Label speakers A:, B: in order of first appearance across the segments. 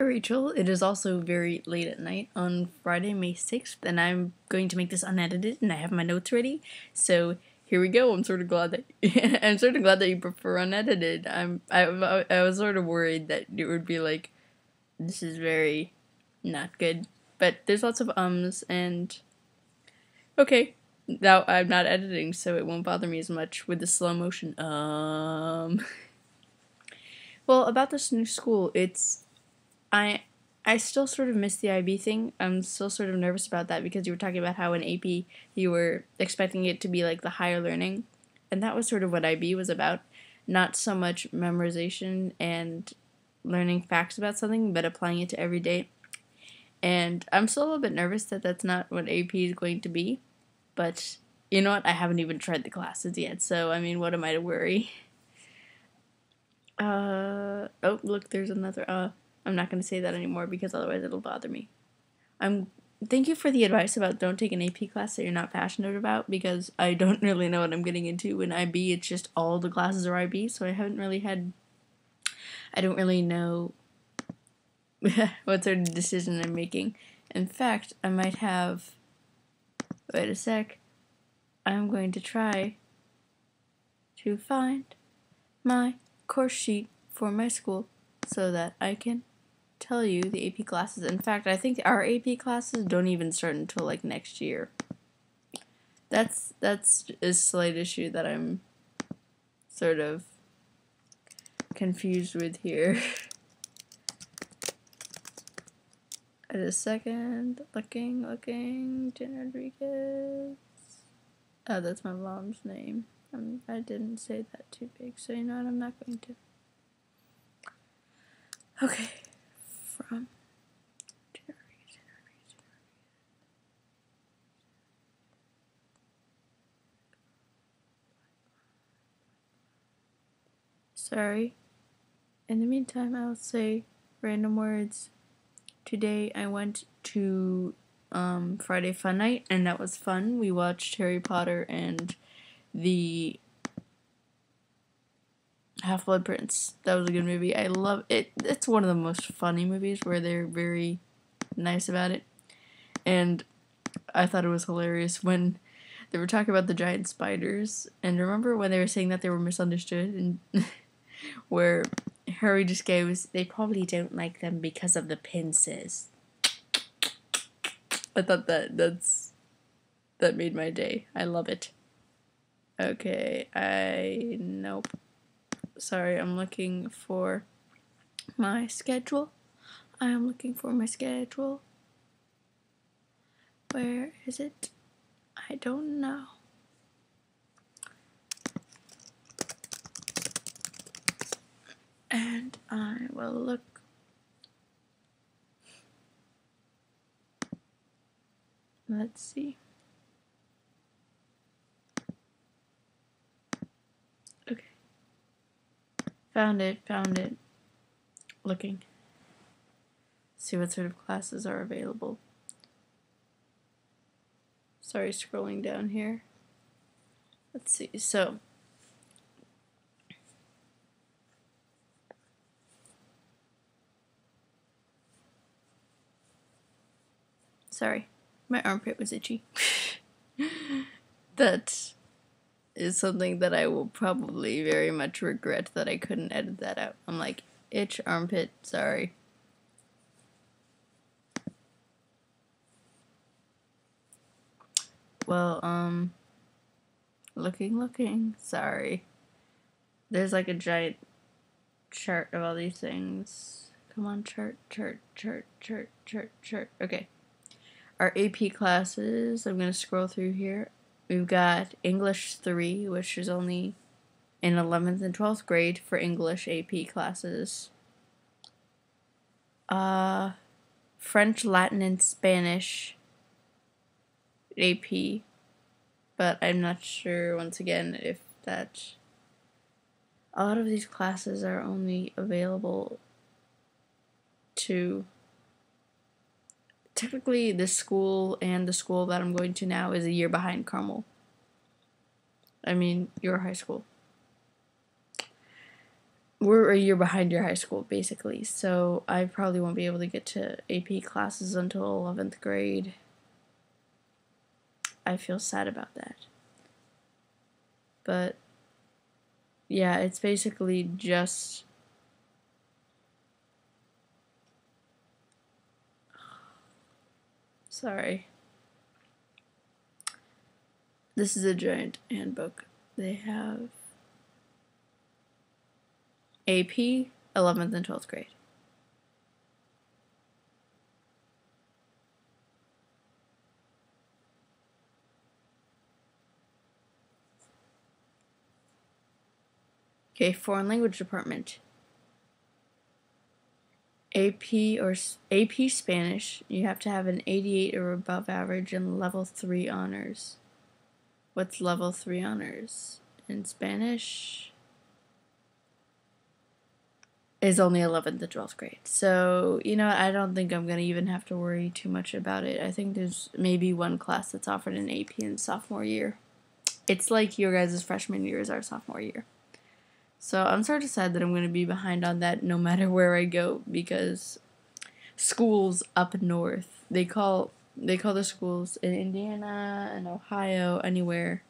A: Rachel, it is also very late at night on Friday, May 6th, and I'm going to make this unedited, and I have my notes ready, so here we go. I'm sort of glad that you prefer unedited. I was sort of worried that it would be like, this is very not good, but there's lots of ums, and okay, now I'm not editing, so it won't bother me as much with the slow motion, Well, about this new school, I still sort of miss the IB thing. I'm still sort of nervous about that because you were talking about how in AP you were expecting it to be like the higher learning, and that was sort of what IB was about. Not so much memorization and learning facts about something, but applying it to every day. And I'm still a little bit nervous that that's not what AP is going to be, but you know what? I haven't even tried the classes yet, so I mean, what am I to worry? Oh, look, there's another, I'm not going to say that anymore because otherwise it'll bother me. Thank you for the advice about don't take an AP class that you're not passionate about, because I don't really know what I'm getting into. In IB, it's just all the classes are IB, so I don't really know what sort of decision I'm making. In fact, I might have, wait a sec, I'm going to try to find my course sheet for my school so that I can tell you the AP classes. In fact, I think our AP classes don't even start until like next year. That's a slight issue that I'm sort of confused with here. Wait a second, looking, Jen Rodriguez. Oh, that's my mom's name. I didn't say that too big, so you know what, I'm not going to. Okay, from sorry. In the meantime, I'll say random words. Today I went to Friday Fun Night, and that was fun. We watched Harry Potter and the Half-Blood Prince. That was a good movie. I love it. It's one of the most funny movies where they're very nice about it. And I thought it was hilarious when they were talking about the giant spiders. And remember when they were saying that they were misunderstood, and where Harry just goes, they probably don't like them because of the pincers. I thought that made my day. I love it. Okay, nope. Sorry, I'm looking for my schedule. I am looking for my schedule. Where is it? I don't know. And I will look. Let's see. Okay. Found it. Looking. See what sort of classes are available. Sorry, scrolling down here. Let's see. So, sorry, my armpit was itchy. That is something that I will probably very much regret that I couldn't edit that out. I'm like, itch, armpit, sorry. Well, looking, sorry. There's like a giant chart of all these things. Come on, chart. Okay. Our AP classes, I'm going to scroll through here. We've got English 3, which is only in 11th and 12th grade for English AP classes. French, Latin, and Spanish AP, but I'm not sure, once again, if that... A lot of these classes are only available to... Technically, this school and the school that I'm going to now is a year behind Carmel. I mean, your high school. we're a year behind your high school, basically, so I probably won't be able to get to AP classes until 11th grade. I feel sad about that. But, yeah, it's basically just... Sorry. This is a giant handbook. They have AP, 11th and 12th grade. Okay, foreign language department. AP Spanish, you have to have an 88 or above average and level 3 honors. What's level 3 honors? In Spanish is only 11th to 12th grade. So, you know, I don't think I'm going to even have to worry too much about it. I think there's maybe one class that's offered in AP in sophomore year. It's like your guys' freshman year is our sophomore year. So I'm sort of sad that I'm going to be behind on that no matter where I go, because schools up north, they call the schools in Indiana and Ohio, anywhere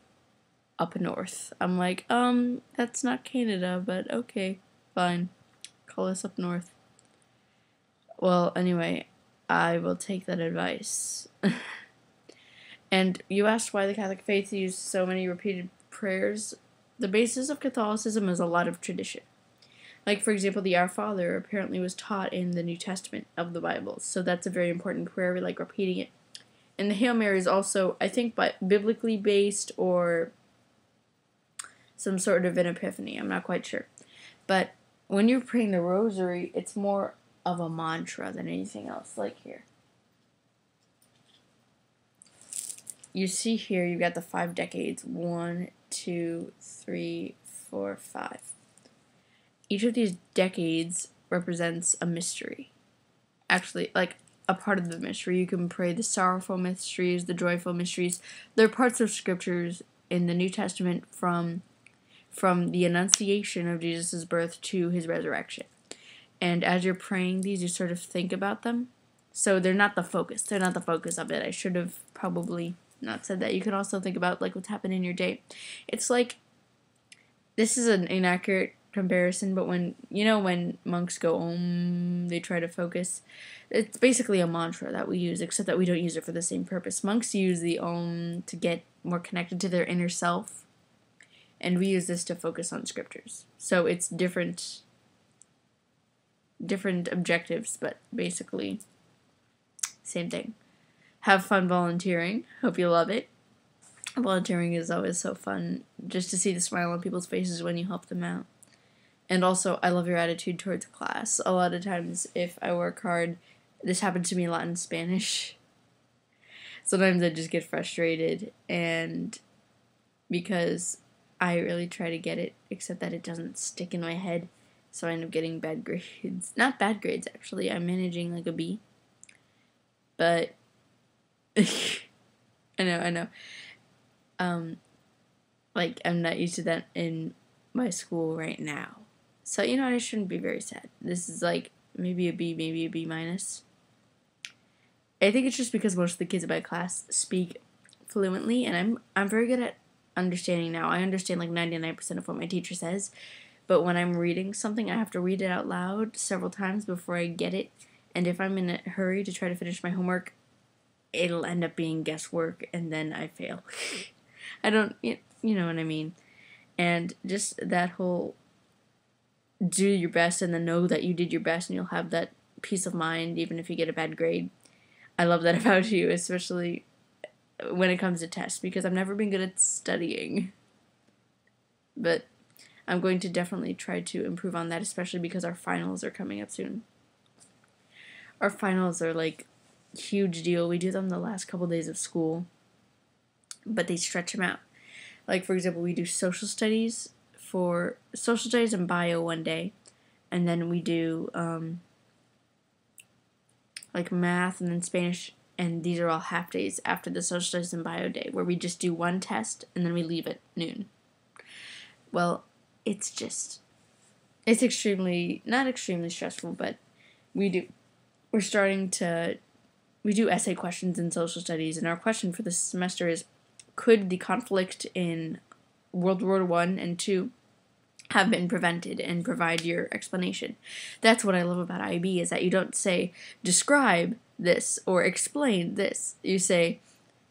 A: up north. I'm like, that's not Canada, but okay, fine. Call us up north. Well, anyway, I will take that advice. And you asked why the Catholic faith uses so many repeated prayers. The basis of Catholicism is a lot of tradition. Like, for example, the Our Father apparently was taught in the New Testament of the Bible, so that's a very important prayer. We like repeating it. And the Hail Mary is also, I think, biblically based or some sort of an epiphany. I'm not quite sure. But when you're praying the rosary, it's more of a mantra than anything else. Like here. You see here, you've got the 5 decades. 1, 2, 3, 4, 5. Each of these decades represents a mystery. Actually, like a part of the mystery. You can pray the sorrowful mysteries, the joyful mysteries. They're parts of scriptures in the New Testament from the Annunciation of Jesus' birth to his resurrection. And as you're praying these, you sort of think about them. So they're not the focus. They're not the focus of it. I should have probably not said that. You can also think about like what's happened in your day. It's like, this is an inaccurate comparison, but when monks go they try to focus. It's basically a mantra that we use, except that we don't use it for the same purpose. Monks use the to get more connected to their inner self, and we use this to focus on scriptures. So it's different objectives, but basically same thing. Have fun volunteering. Hope you love it. Volunteering is always so fun, just to see the smile on people's faces when you help them out. And also, I love your attitude towards class. A lot of times, if I work hard, this happens to me a lot in Spanish. Sometimes I just get frustrated, and because I really try to get it, except that it doesn't stick in my head, so I end up getting bad grades. Not bad grades, actually. I'm managing like a B. But I know. Like, I'm not used to that in my school right now. So, you know what, I shouldn't be very sad. This is like maybe a B, maybe a B minus. I think it's just because most of the kids in my class speak fluently, and I'm very good at understanding now. I understand like 99% of what my teacher says, but when I'm reading something, I have to read it out loud several times before I get it. And if I'm in a hurry to try to finish my homework, it'll end up being guesswork, and then I fail. I don't, you know what I mean. And just that whole do your best and then know that you did your best and you'll have that peace of mind even if you get a bad grade. I love that about you, especially when it comes to tests, because I've never been good at studying. But I'm going to definitely try to improve on that, especially because our finals are coming up soon. Our finals are like huge deal. We do them the last couple days of school, but they stretch them out. Like, for example, we do social studies and bio one day, and then we do like math and then Spanish, and these are all half days after the social studies and bio day, where we just do one test and then we leave at noon. Well, it's just it's not extremely stressful, but we're starting to, we do essay questions in social studies, and our question for this semester is, could the conflict in World War I and II have been prevented, and provide your explanation. That's what I love about IB, is that you don't say, describe this or explain this. You say,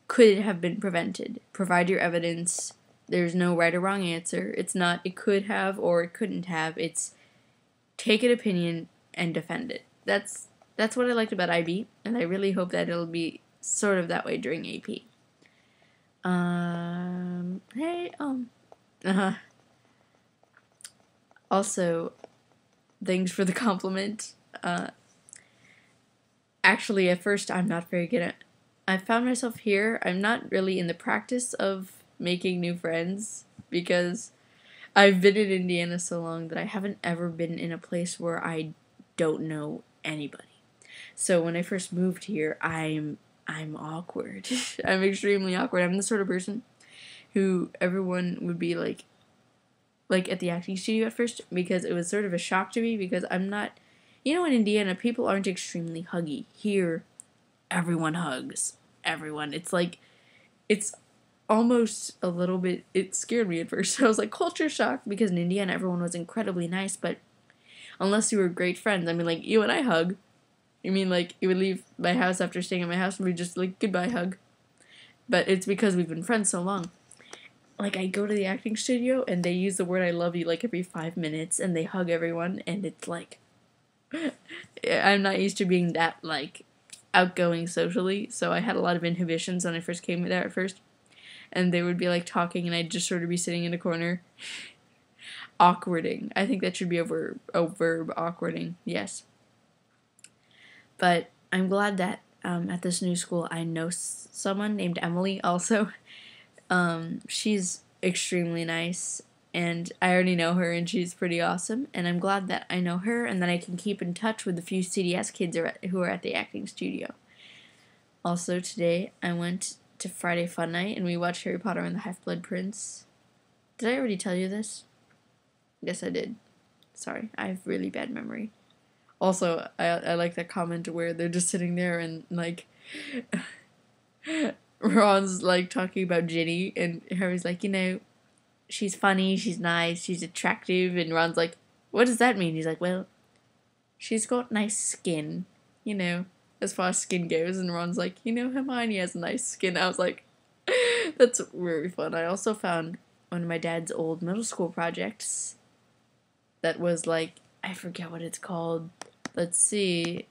A: could it have been prevented? Provide your evidence. There's no right or wrong answer. It's not, it could have or it couldn't have. It's, take an opinion and defend it. That's what I liked about IB, and I really hope that it'll be sort of that way during AP. Also, thanks for the compliment. Actually, at first, I'm not very good at... I found myself here. I'm not really in the practice of making new friends, because I've been in Indiana so long that I haven't ever been in a place where I don't know anybody. So when I first moved here, I'm awkward. I'm extremely awkward. I'm the sort of person who everyone would be like at the acting studio at first, because it was sort of a shock to me, because I'm not, in Indiana, people aren't extremely huggy. Here, everyone hugs everyone. It's like, it's almost a little bit, it scared me at first. I was like, culture shock, because in Indiana, everyone was incredibly nice, but unless you were great friends, I mean, like, you and I hug. I mean, like, you would leave my house after staying at my house, and we'd just, like, goodbye hug. But it's because we've been friends so long. Like, I go to the acting studio, and they use the word I love you, like, every 5 minutes, and they hug everyone, and it's like, I'm not used to being that, like, outgoing socially, so I had a lot of inhibitions when I first came there at first, and they would be, like, talking, and I'd just sort of be sitting in a corner, awkwarding. I think that should be a verb, awkwarding, yes. But I'm glad that, at this new school, I know someone named Emily, also. She's extremely nice, and I already know her, and she's pretty awesome, and I'm glad that I know her, and that I can keep in touch with the few CDS kids who are at the acting studio. Also, today, I went to Friday Fun Night, and we watched Harry Potter and the Half-Blood Prince. Did I already tell you this? Yes, I did. Sorry, I have really bad memory. Also, I like that comment where they're just sitting there, and, like... Ron's, like, talking about Ginny, and Harry's like, she's funny, she's nice, she's attractive, and Ron's like, what does that mean? He's like, well, she's got nice skin, as far as skin goes, and Ron's like, Hermione has nice skin. I was like, that's very fun. I also found one of my dad's old middle school projects that was, like, I forget what it's called. Let's see.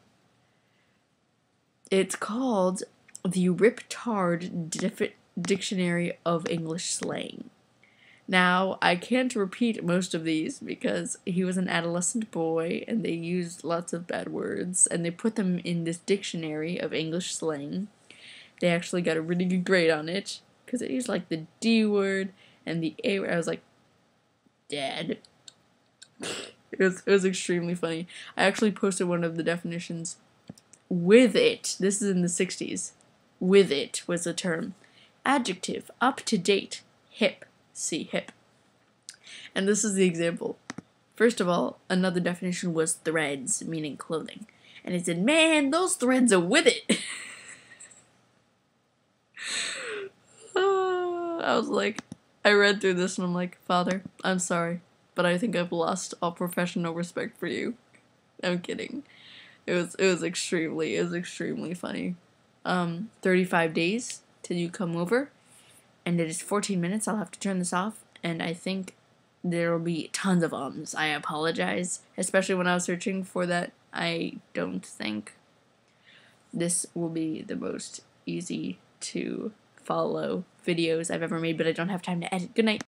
A: It's called the Rip-Tard Dictionary of English Slang. Now, I can't repeat most of these because he was an adolescent boy and they used lots of bad words, and they put them in this dictionary of English slang. They actually got a really good grade on it because it used, like, the D word and the A word. I was like, Dad. It was extremely funny. I actually posted one of the definitions with it. This is in the 60s. With it was the term. Adjective, up to date, hip. See hip. And this is the example. First of all, another definition was threads, meaning clothing. And it said, man, those threads are with it. I was like, I read through this and I'm like, Father, I'm sorry, but I think I've lost all professional respect for you. I'm kidding. It was extremely funny. 35 days till you come over, and it is 14 minutes. I'll have to turn this off, and I think there will be tons of ums. I apologize, especially when I was searching for that. I don't think this will be the most easy to follow videos I've ever made, but I don't have time to edit. Good night.